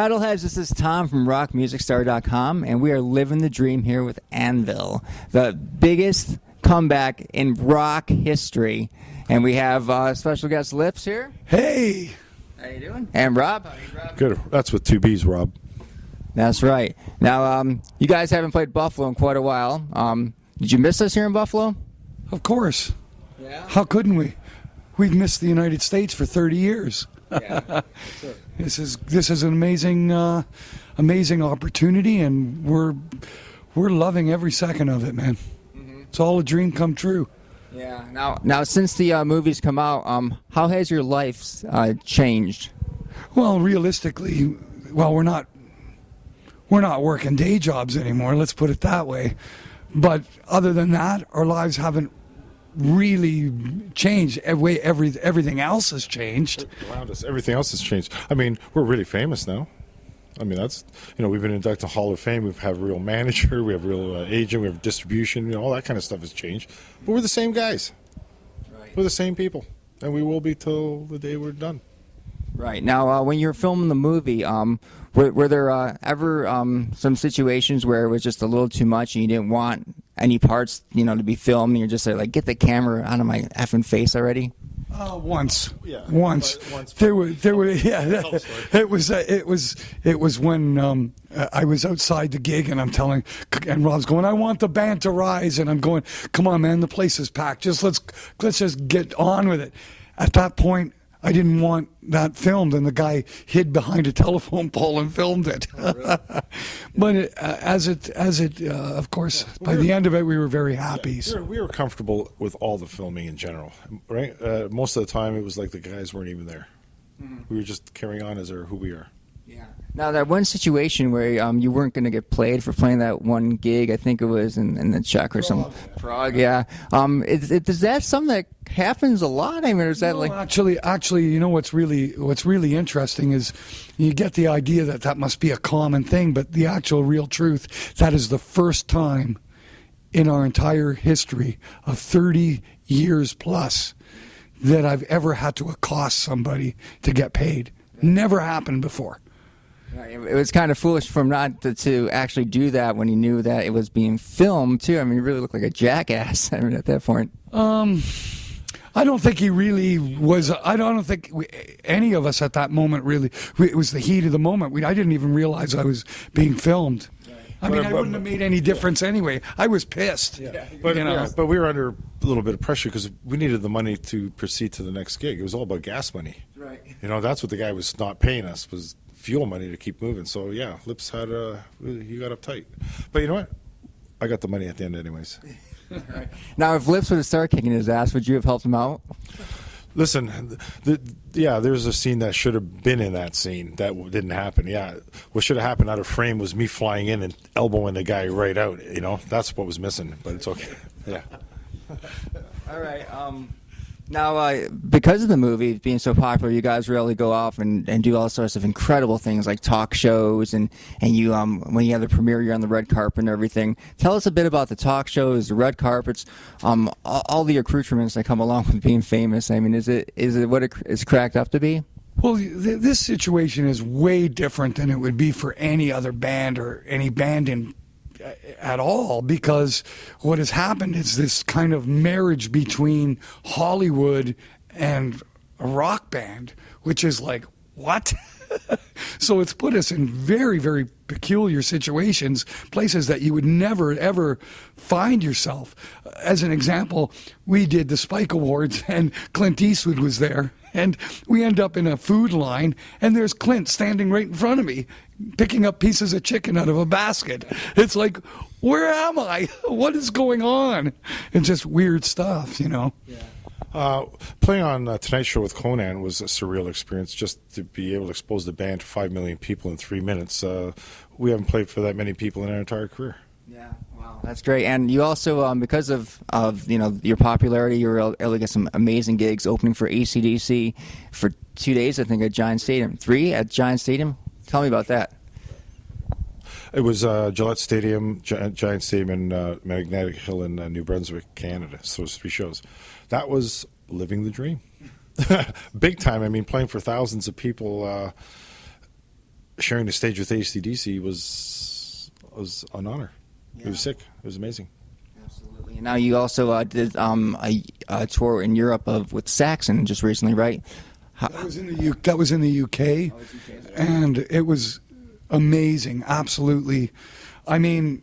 Metalheads, this is Tom from rockmusicstar.com, and we are living the dream here with Anvil, the biggest comeback in rock history. And we have special guest Lips here. Hey! How you doing? And Robb. How are you, Robb? Good. That's with two B's, Rob. That's right. Now, you guys haven't played Buffalo in quite a while. Did you miss us here in Buffalo? Of course. Yeah. How couldn't we? We've missed the United States for 30 years. Yeah. This is an amazing opportunity, and we're loving every second of it, man. Mm-hmm. It's all a dream come true. Yeah. Now, since the movies come out, how has your life changed? Well, realistically, we're not working day jobs anymore. Let's put it that way. But other than that, our lives haven't really changed. Everything else has changed. Around us, everything else has changed. I mean, we're really famous now. I mean, that's, we've been inducted to Hall of Fame. We have a real manager, we have a real agent, we have distribution, all that kind of stuff has changed. But we're the same guys. Right. We're the same people. And we will be till the day we're done. Right. Now, when you were filming the movie, were there ever some situations where it was just a little too much and you didn't want any parts, to be filmed, and you're just like, get the camera out of my effing face already? Once. Yeah. Once. There were. Yeah. It was when I was outside the gig, and Rob's going, I want the band to rise, and I'm going, come on, man, the place is packed. Let's just get on with it. At that point, I didn't want that filmed, and the guy hid behind a telephone pole and filmed it. Oh, really? But of course, by the end of it, we were very happy. Yeah, we were comfortable with all the filming in general, right? Most of the time, it was like the guys weren't even there. Mm-hmm. We were just carrying on as who we are. Yeah. Now, that one situation where you weren't going to get played for playing that one gig, I think it was in the Czech or something. Prague, yeah. Is that something that happens a lot? I mean, is that actually, what's really interesting is you get the idea that must be a common thing, but the actual real truth, that is the first time in our entire history of 30 years plus that I've ever had to accost somebody to get paid. Never happened before. It was kind of foolish for him not to actually do that when he knew that it was being filmed, too. I mean, he really looked like a jackass, at that point. I don't think he really was. I don't think any of us at that moment really. It was the heat of the moment. I didn't even realize I was being filmed. I mean, I wouldn't have made any difference anyway. I was pissed. Yeah. But we were under a little bit of pressure because we needed the money to proceed to the next gig. It was all about gas money. Right. That's what the guy was not paying us, was fuel money to keep moving. So yeah, Lips had he got uptight. But you know what? I got the money at the end anyways. Right. Now, if Lips would have started kicking his ass, would you have helped him out? Listen, there's a scene that should have been in that scene that didn't happen. Yeah, what should have happened out of frame was me flying in and elbowing the guy right out. That's what was missing. But it's okay. Yeah. All right. Now, because of the movie being so popular, you guys really go off and do all sorts of incredible things like talk shows, and you when you have the premiere, you're on the red carpet and everything. Tell us a bit about the talk shows, the red carpets, all the accoutrements that come along with being famous. I mean, is it what it's cracked up to be? Well, this situation is way different than it would be for any other band or any band at all, because what has happened is this kind of marriage between Hollywood and a rock band, which is like, what? So it's put us in very, very peculiar situations, places that you would never, ever find yourself. As an example, we did the Spike Awards, and Clint Eastwood was there. And we end up in a food line, and there's Clint standing right in front of me, picking up pieces of chicken out of a basket. It's like, where am I? What is going on? It's just weird stuff, Yeah. Playing on Tonight Show with Conan was a surreal experience, just to be able to expose the band to 5 million people in 3 minutes. We haven't played for that many people in our entire career. Yeah, wow, that's great. And you also, because of your popularity, you were able to get some amazing gigs, opening for AC/DC for 2 days, I think, at Giant Stadium. 3 at Giant Stadium. Tell me about that. It was Gillette Stadium, Giant Stadium, and Magnetic Hill in New Brunswick, Canada. So it was 3 shows. That was living the dream. Big time. I mean, playing for thousands of people. sharing the stage with AC/DC was an honor. It was sick. It was amazing. Absolutely. And now you also did a tour in Europe with Saxon just recently, right? That was in the UK, and it was amazing. Absolutely. I mean,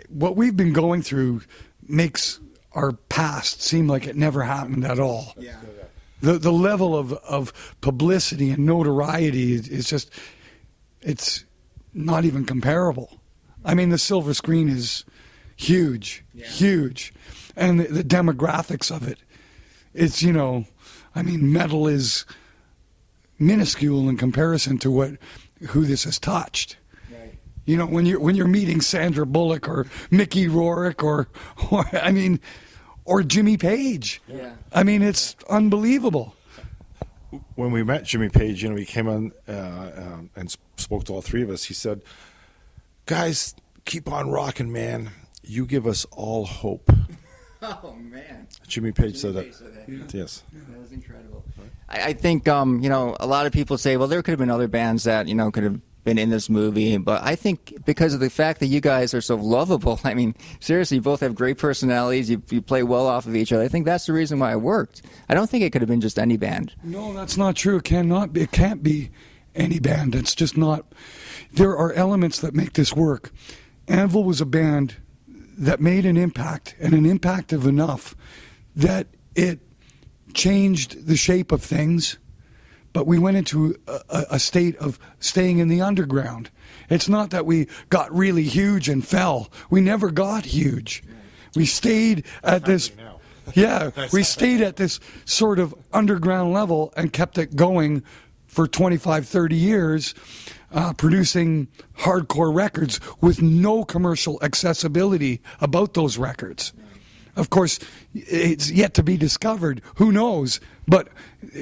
what we've been going through makes our past seem like it never happened at all. Yeah. The level of publicity and notoriety is just, it's not even comparable. I mean, the silver screen is huge, huge. And the demographics of it, it's, I mean, metal is minuscule in comparison to who this has touched. Right. When you're meeting Sandra Bullock or Mickey Rourke or Jimmy Page. Yeah. I mean, it's unbelievable. When we met Jimmy Page, he came on and spoke to all three of us. He said, "Guys, keep on rocking, man. You give us all hope." Oh man! Jimmy Page said that. Yeah. Yes. That was incredible. I think a lot of people say, well, there could have been other bands that could have been in this movie, but I think because of the fact that you guys are so lovable, I mean, seriously, you both have great personalities. You play well off of each other. I think that's the reason why it worked. I don't think it could have been just any band. No, that's not true. It cannot be. It can't be any band. It's just not. There are elements that make this work. Anvil was a band that made an impact, and an impact of enough that it changed the shape of things, but we went into a state of staying in the underground. It's not that we got really huge and fell. We never got huge. We stayed at this, we stayed at this sort of underground level and kept it going for 25, 30 years, producing hardcore records with no commercial accessibility about those records. Of course, it's yet to be discovered. Who knows? But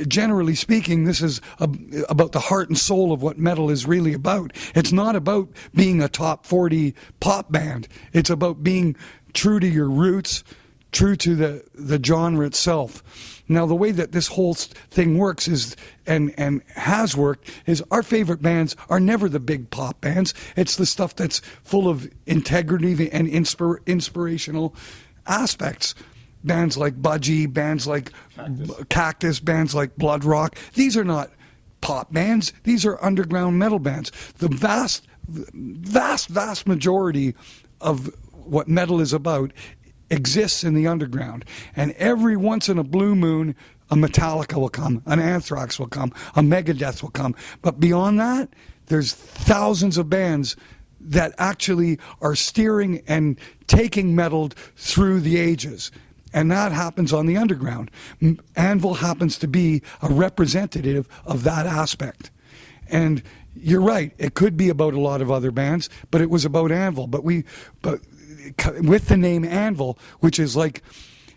generally speaking, this is about the heart and soul of what metal is really about. It's not about being a top 40 pop band. It's about being true to your roots, true to the genre itself. Now, the way that this whole thing works is, and has worked, is our favorite bands are never the big pop bands. It's the stuff that's full of integrity and inspirational aspects. Bands like Budgie, bands like Cactus, bands like Blood Rock. These are not pop bands. These are underground metal bands. The vast majority of what metal is about exists in the underground. And every once in a blue moon, a Metallica will come, an Anthrax will come, a Megadeth will come. But beyond that, there's thousands of bands that actually are steering and taking metal through the ages. And that happens on the underground. Anvil happens to be a representative of that aspect. And you're right, it could be about a lot of other bands, but it was about Anvil. But with the name Anvil, which is like,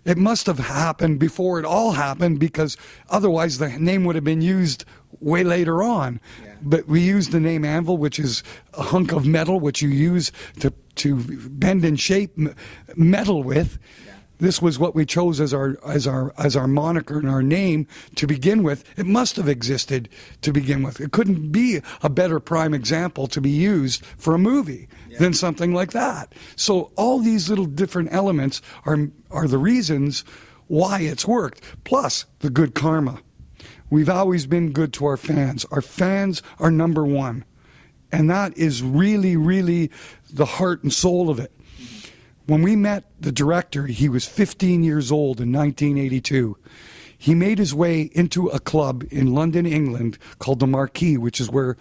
it must have happened before it all happened, because otherwise the name would have been used way later on. Yeah. But we used the name Anvil, which is a hunk of metal which you use to bend and shape metal with. Yeah. This was what we chose as our moniker and our name to begin with. It must have existed to begin with. It couldn't be a better prime example to be used for a movie than something like that. So all these little different elements are the reasons why it's worked. Plus the good karma. We've always been good to our fans. Our fans are number one. And that is really, really the heart and soul of it. When we met the director, he was 15 years old in 1982. He made his way into a club in London, England, called the Marquee, which is where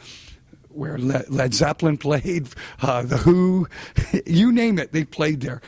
Led Zeppelin played, The Who, you name it, they played there.